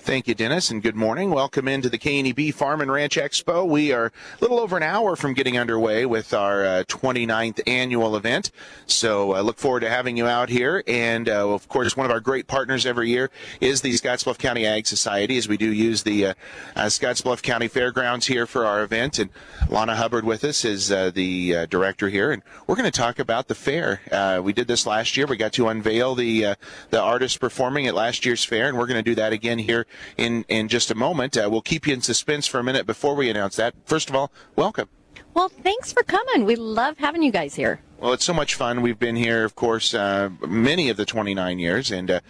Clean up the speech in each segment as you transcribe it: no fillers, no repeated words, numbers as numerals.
Thank you, Dennis, and good morning. Welcome into the KNEB Farm Ranch Expo. We are a little over an hour from getting underway with our 29th annual event, so I look forward to having you out here. And, of course, one of our great partners every year is the Scottsbluff County Ag Society, as we do use the Scottsbluff County Fairgrounds here for our event. And Lana Hubbard with us is the director here, and we're going to talk about the fair. We did this last year. We got to unveil the artists performing at last year's fair, and we're going to do that again here in just a moment. We'll keep you in suspense for a minute before we announce that. First of all, welcome. Well, thanks for coming. We love having you guys here. Well, it's so much fun. We've been here, of course, many of the 29 years, and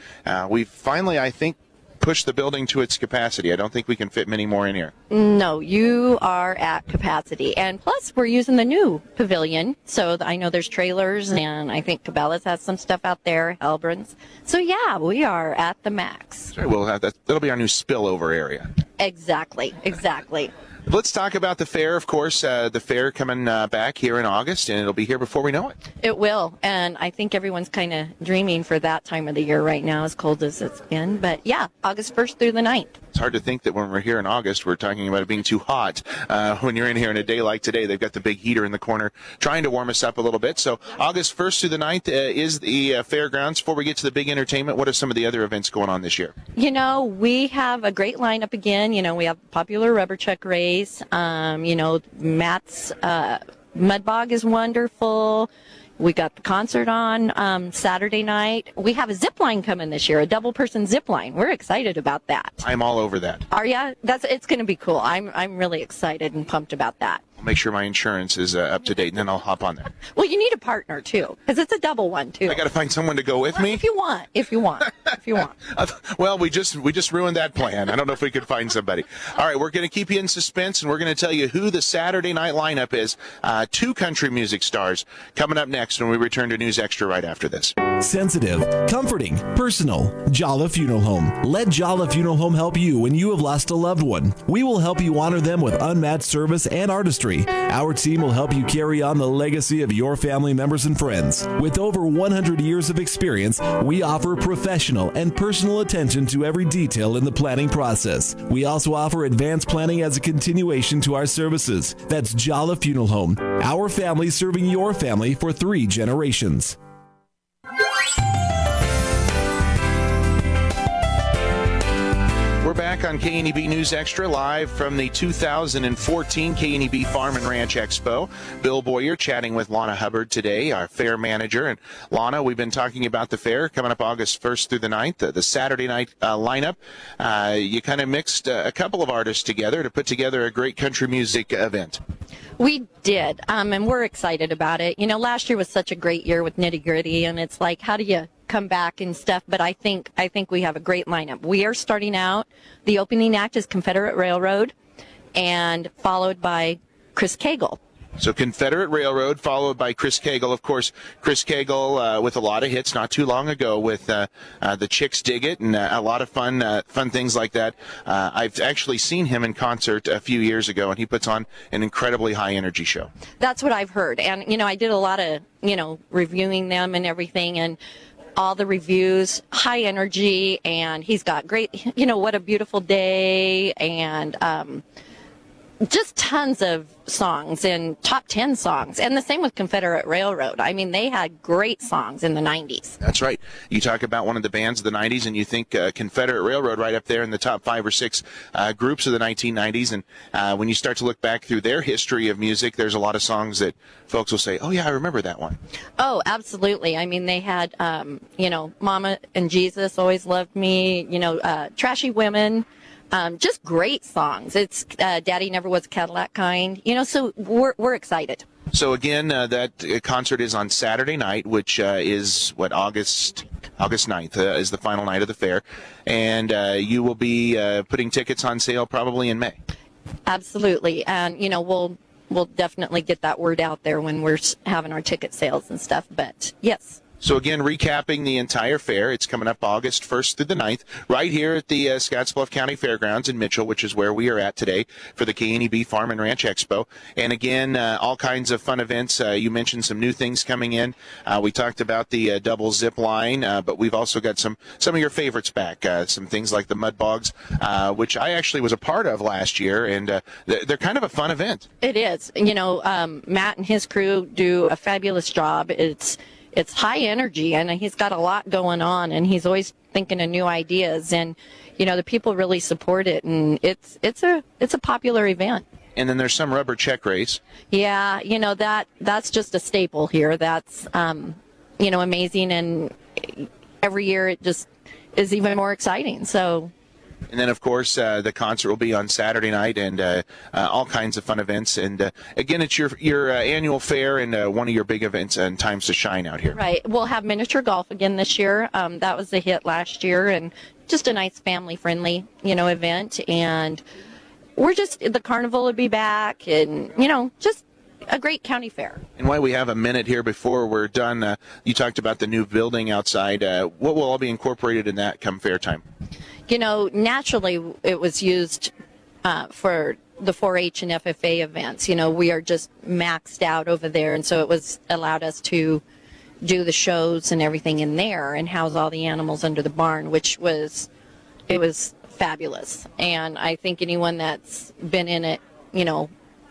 we've finally, I think, pushed the building to its capacity. I don't think we can fit many more in here. No, you are at capacity. And plus, we're using the new pavilion. So I know there's trailers, and I think Cabela's has some stuff out there, Elbron's. So, yeah, we are at the max. Sure, we'll have that. That'll be our new spillover area. Exactly. Let's talk about the fair, of course. The fair coming back here in August, and it'll be here before we know it. It will, and I think everyone's kind of dreaming for that time of the year right now, as cold as it's been. But, yeah, August 1st through the 9th. It's hard to think that when we're here in August, we're talking about it being too hot. When you're in here in a day like today, they've got the big heater in the corner trying to warm us up a little bit. So August 1st through the 9th is the fairgrounds. Before we get to the big entertainment, what are some of the other events going on this year? You know, we have a great lineup again. You know, we have popular rubber chuck race. You know, Matt's Mud Bog is wonderful. We got the concert on Saturday night. We have a zip line coming this year, a double-person zip line. We're excited about that. I'm all over that. Are ya? It's going to be cool. I'm really excited and pumped about that. I'll make sure my insurance is up to date, and then I'll hop on there. Well, you need a partner too, because it's a double one too. I got to find someone to go with me. If you want. Well, we just ruined that plan. I don't know if we could find somebody. All right, we're going to keep you in suspense, and we're going to tell you who the Saturday night lineup is. Two country music stars coming up next when we return to News Extra right after this. Sensitive, comforting, personal. Jala Funeral Home. Let Jala Funeral Home help you when you have lost a loved one. We will help you honor them with unmatched service and artistry. Our team will help you carry on the legacy of your family members and friends. With over 100 years of experience, we offer professional and personal attention to every detail in the planning process. We also offer advanced planning as a continuation to our services. That's Jala Funeral Home. Our family serving your family for 3 generations. We're back on KNEB News Extra, live from the 2014 KNEB Farm Ranch Expo. Bill Boyer chatting with Lana Hubbard today, our fair manager. And Lana, we've been talking about the fair coming up August 1st through the 9th, the Saturday night lineup. You kind of mixed a couple of artists together to put together a great country music event. We did, and we're excited about it. You know, last year was such a great year with Nitty Gritty, and it's like, how do you come back and stuff? But I think we have a great lineup. We are starting out. The opening act is Confederate Railroad, and followed by Chris Cagle. So Confederate Railroad, followed by Chris Cagle. Of course, Chris Cagle with a lot of hits not too long ago with the Chicks Dig It and a lot of fun things like that. I've actually seen him in concert a few years ago, and he puts on an incredibly high-energy show. That's what I've heard. And, you know, I did a lot of, you know, reviewing them and everything, and all the reviews, high energy, and he's got great, you know, What a Beautiful Day, and just tons of songs and top 10 songs. And the same with Confederate Railroad. I mean, they had great songs in the 90s. That's right. You talk about one of the bands of the 90s, and you think Confederate Railroad right up there in the top 5 or 6 groups of the 1990s. And when you start to look back through their history of music, there's a lot of songs that folks will say, oh, yeah, I remember that one. Oh, absolutely. I mean, they had, you know, Mama and Jesus, Always Loved Me, you know, Trashy Women. Just great songs. It's Daddy Never Was a Cadillac Kind, you know, so we're excited. So again, that concert is on Saturday night, which is what, August 9th is the final night of the fair, and you will be putting tickets on sale probably in May. Absolutely, and you know, we'll definitely get that word out there when we're having our ticket sales and stuff. But yes, So again, recapping the entire fair, it's coming up August 1st through the 9th, right here at the Scottsbluff County Fairgrounds in Mitchell, which is where we are at today for the KNEB Farm and Ranch Expo. And again, all kinds of fun events. You mentioned some new things coming in. We talked about the double zip line, but we've also got some of your favorites back. Some things like the mud bogs, which I actually was a part of last year, and they're kind of a fun event. It is. You know, Matt and his crew do a fabulous job. It's high energy, and he's got a lot going on, and he's always thinking of new ideas, and you know the people really support it, and it's a popular event. And then there's some rubber check race. Yeah, you know that's just a staple here. That's you know, amazing, and every year it just is even more exciting. So. And then, of course, the concert will be on Saturday night, and all kinds of fun events. And again, it's your annual fair and one of your big events and times to shine out here. Right. We'll have miniature golf again this year. That was a hit last year, and just a nice family-friendly, you know, event. And the carnival will be back, and you know, just a great county fair. And while we have a minute here before we're done, you talked about the new building outside. What will all be incorporated in that come fair time? You know, naturally it was used for the 4-H and FFA events. You know, we are just maxed out over there, and so it was allowed us to do the shows and everything in there and house all the animals under the barn, which was fabulous. And I think anyone that's been in it, you know,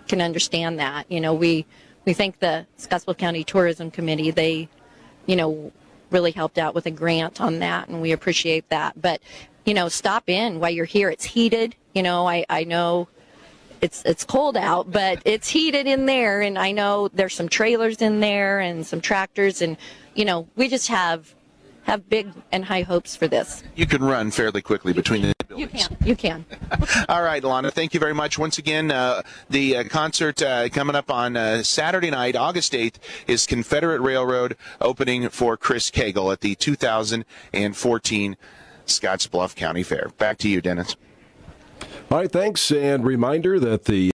can understand that. You know, we thank the Scottsbluff County Tourism Committee. They, you know, really helped out with a grant on that, and we appreciate that. But you know, stop in while you're here. It's heated. You know, I know it's cold out, but it's heated in there, and I know there's some trailers in there and some tractors, and you know, we just have big and high hopes for this. You can run fairly quickly between the buildings. You can. All right, Lana, thank you very much. Once again, the concert coming up on Saturday night, August 8th, is Confederate Railroad opening for Chris Cagle at the 2014 Scottsbluff County Fair. Back to you, Dennis. All right, thanks. And reminder that the